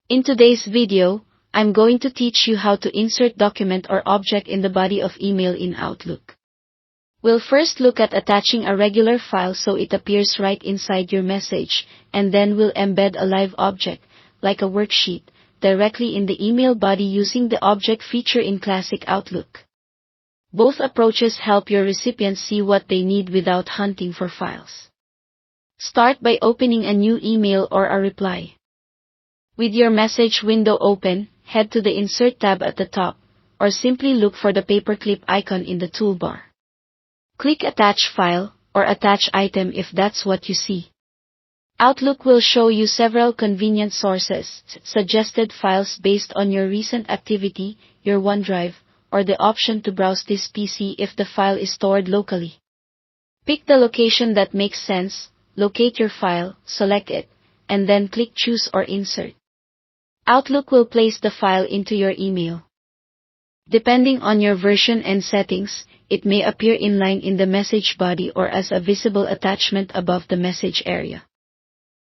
In today's video, I'm going to teach you how to insert document or object in the body of email in Outlook. We'll first look at attaching a regular file so it appears right inside your message, and then we'll embed a live object, like a worksheet, directly in the email body using the object feature in classic Outlook. Both approaches help your recipients see what they need without hunting for files. Start by opening a new email or a reply. With your message window open, head to the Insert tab at the top, or simply look for the paperclip icon in the toolbar. Click Attach File, or Attach Item if that's what you see. Outlook will show you several convenient sources, suggested files based on your recent activity, your OneDrive, or the option to browse this PC if the file is stored locally. Pick the location that makes sense, locate your file, select it, and then click Choose or Insert. Outlook will place the file into your email. Depending on your version and settings, it may appear inline in the message body or as a visible attachment above the message area.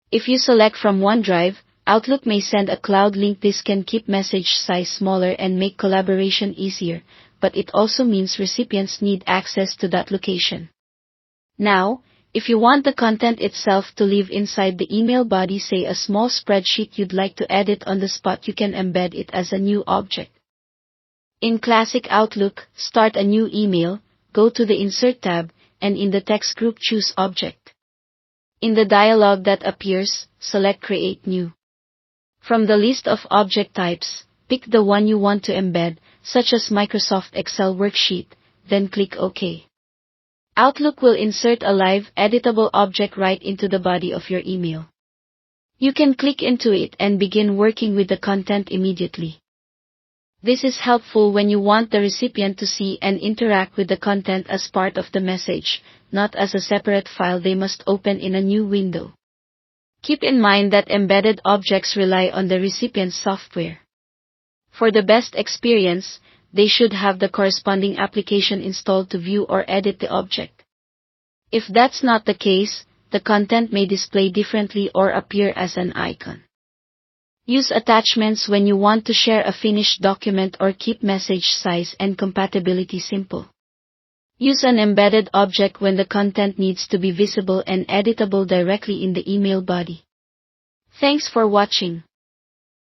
If you select from OneDrive, Outlook may send a cloud link. This can keep message size smaller and make collaboration easier, but it also means recipients need access to that location. Now, if you want the content itself to live inside the email body, say a small spreadsheet you'd like to edit on the spot, you can embed it as a new object. In classic Outlook, start a new email, go to the Insert tab, and in the text group choose Object. In the dialog that appears, select Create New. From the list of object types, pick the one you want to embed, such as Microsoft Excel worksheet, then click OK. Outlook will insert a live, editable object right into the body of your email. You can click into it and begin working with the content immediately. This is helpful when you want the recipient to see and interact with the content as part of the message, not as a separate file they must open in a new window. Keep in mind that embedded objects rely on the recipient's software. For the best experience, they should have the corresponding application installed to view or edit the object. If that's not the case, the content may display differently or appear as an icon. Use attachments when you want to share a finished document or keep message size and compatibility simple. Use an embedded object when the content needs to be visible and editable directly in the email body. Thanks for watching.